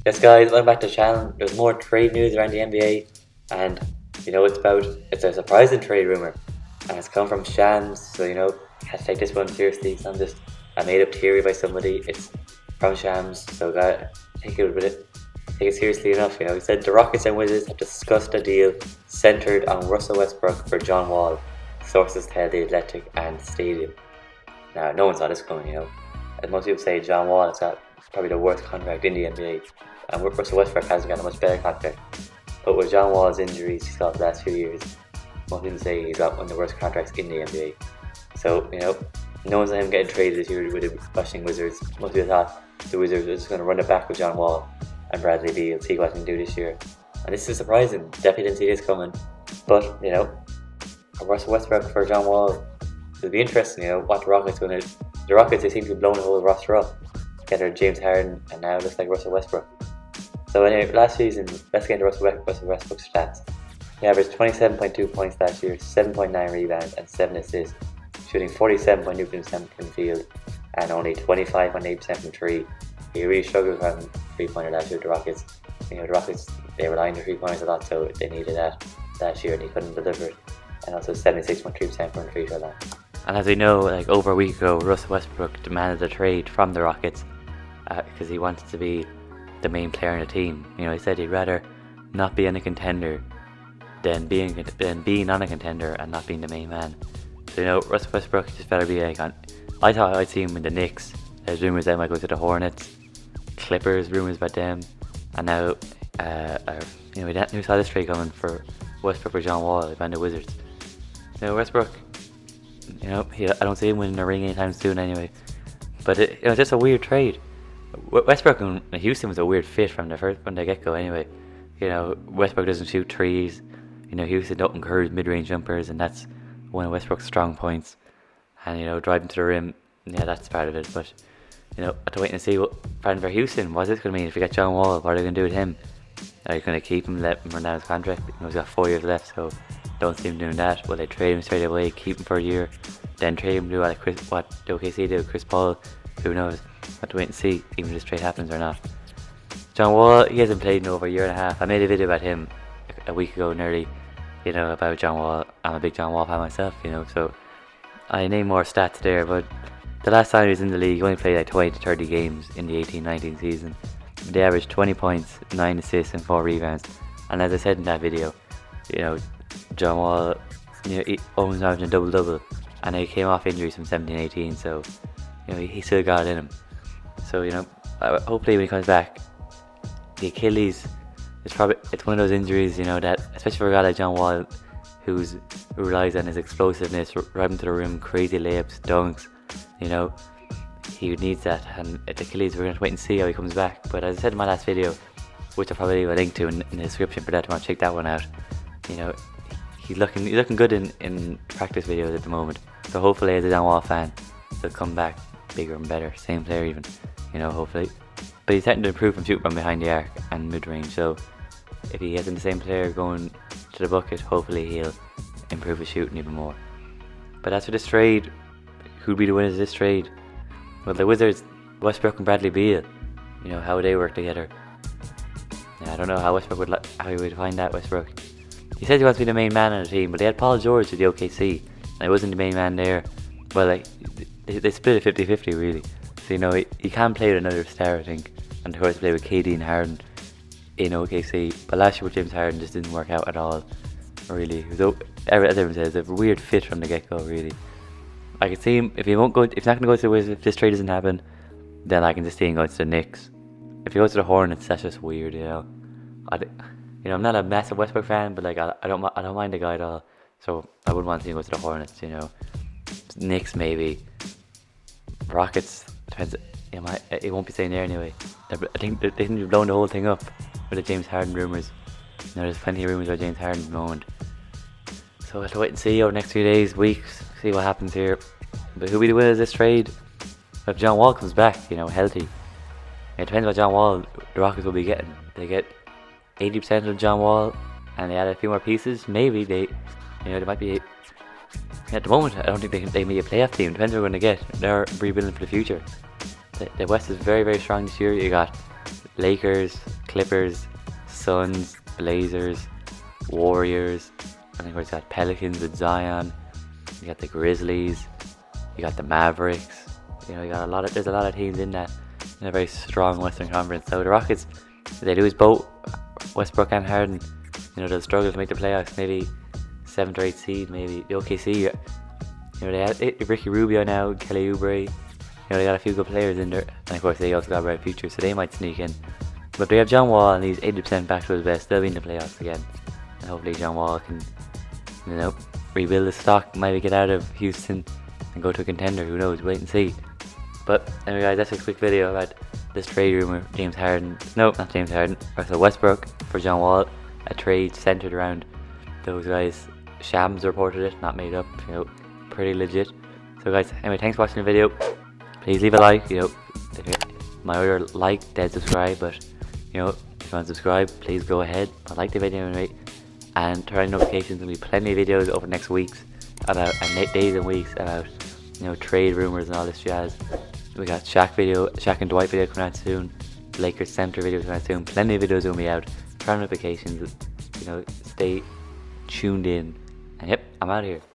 Yes, guys, welcome back to the channel. There's more trade news around the NBA, and it's a surprising trade rumor, and it's come from Shams. So you have to take this one seriously. It's not just a made-up theory by somebody. It's from Shams. So take it with it. Take it seriously enough. He said the Rockets and Wizards have discussed a deal centered on Russell Westbrook for John Wall. Sources tell the Athletic and Stadium. Now, no one saw this coming. As most people say, John Wall has got probably the worst contract in the NBA. And Russell Westbrook hasn't got a much better contract. But with John Wall's injuries he's got the last few years, most people say he's got one of the worst contracts in the NBA. So, no one's him getting traded this year with the Washington Wizards. Most people thought the Wizards were just going to run it back with John Wall and Bradley Beal, see what they can do this year. And this is surprising. Definitely didn't see this coming. But, Russell Westbrook for John Wall, it'll be interesting, what the Rockets going to do. The Rockets, they seem to be blowing the whole roster up. Together James Harden, and now it looks like Russell Westbrook. So anyway, last season, let's get into Russell Westbrook's stats. He averaged 27.2 points last year, 7.9 rebounds, and 7 assists, shooting 47.2% from the field, and only 25.8% from 3. He really struggled from three-pointer last year with the Rockets. The Rockets, they relied on the three-pointers a lot, so they needed that last year, and he couldn't deliver it. And also 76.3% from the free throw line. And as we know, over a week ago, Russell Westbrook demanded a trade from the Rockets because he wanted to be the main player in the team. He said he'd rather not be in a contender than being on a contender and not being the main man. So Russell Westbrook just better be I thought I'd see him in the Knicks. There's rumours that he might go to the Hornets, Clippers, rumours about them, and now we saw this trade coming for Westbrook for John Wall and the Wizards. Westbrook, I don't see him winning a ring anytime soon anyway. But it's just a weird trade. Westbrook and Houston was a weird fit from the get-go anyway. Westbrook doesn't shoot threes. Houston don't encourage mid-range jumpers, and that's one of Westbrook's strong points. And driving to the rim, that's part of it. But I have to wait and see what for Houston. What's this going to mean if we get John Wall? What are they going to do with him? Are you going to keep him, let him run down his contract? He's got 4 years left, so don't see him doing that. Will they trade him straight away, keep him for a year, then trade him, do what the OKC did with Chris Paul? Who knows? Have to wait and see even if this trade happens or not. John Wall, he hasn't played in over a year and a half. I made a video about him a week ago nearly, about John Wall. I'm a big John Wall fan myself, so I named more stats there, but the last time he was in the league, he only played 20 to 30 games in the 18-19 season. They averaged 20 points, 9 assists and 4 rebounds. And as I said in that video, John Wall, he almost averaged a double-double, and he came off injuries from 17-18, so he still got it in him. So hopefully when he comes back, the Achilles it's one of those injuries that, especially for a guy like John Wall, who relies on his explosiveness, driving to the rim, crazy layups, dunks. He needs that, and at Achilles we're going to wait and see how he comes back. But as I said in my last video, which I'll probably leave a link to in the description for that, to check that one out. He's looking good in practice videos at the moment. So hopefully, as a John Wall fan, he'll come back bigger and better, same player even. Hopefully. But he's starting to improve from shooting from behind the arc and mid range. So if he isn't the same player going to the bucket, hopefully he'll improve his shooting even more. But as for this trade, who'd be the winners of this trade? Well, the Wizards, Westbrook and Bradley Beal. How would they work together? I don't know how how he would find that Westbrook. He says he wants to be the main man on the team, but they had Paul George at the OKC, and he wasn't the main man there. Well, they split it 50-50 really. So he can play with another star, I think, and of course play with KD and Harden in OKC. But last year with James Harden just didn't work out at all. Really, as everyone says, a weird fit from the get-go. Really, I can see him if he's not going to go to the Wizards. If this trade doesn't happen, then I can just see him going to the Knicks. If he goes to the Hornets, that's just weird. I'm not a massive Westbrook fan, but I don't mind the guy at all. So I wouldn't want to see him go to the Hornets. Knicks maybe. Rockets depends. It won't be staying there anyway. I think they think they've blown the whole thing up with the James Harden rumours. There's plenty of rumours about James Harden at the moment. So we'll have to wait and see over the next few days, weeks, see what happens here. But who'll be the winner of this trade? If John Wall comes back, healthy. It depends what John Wall the Rockets will be getting. They get 80% of John Wall, and they add a few more pieces. Maybe they might be. At the moment, I don't think they may be a playoff team. Depends what we're going to get. They're rebuilding for the future. The West is very, very strong this year. You got Lakers, Clippers, Suns, Blazers, Warriors. I think we've got Pelicans with Zion. You got the Grizzlies. You got the Mavericks. You know, you got there's a lot of teams in that, in a very strong Western Conference. So the Rockets, if they lose both Westbrook and Harden, you know, they'll struggle to make the playoffs. Maybe 7th or 8th seed. Maybe the OKC. You know, they have Ricky Rubio now, Kelly Oubre. You know, they got a few good players in there, and of course they also got a bright future, so they might sneak in. But they have John Wall, and he's 80% back to his best. They'll be in the playoffs again, and hopefully John Wall can, you know, rebuild his stock, maybe get out of Houston and go to a contender. Who knows? Wait and see. But anyway, guys, that's a quick video about this trade rumor. Russel Westbrook for John Wall. A trade centered around those guys. Shams reported it, not made up. You know, pretty legit. So guys, anyway, thanks for watching the video. Please leave a like. You know, my other like, dead subscribe. But you know, if you want to subscribe, please go ahead. But like the video anyway, and turn on notifications. There'll be plenty of videos over the next weeks about, and days and weeks about, you know, trade rumors and all this jazz. We got Shaq and Dwight video coming out soon. Lakers center video coming out soon. Plenty of videos will be out. Turn on notifications. You know, stay tuned in. And yep, I'm out of here.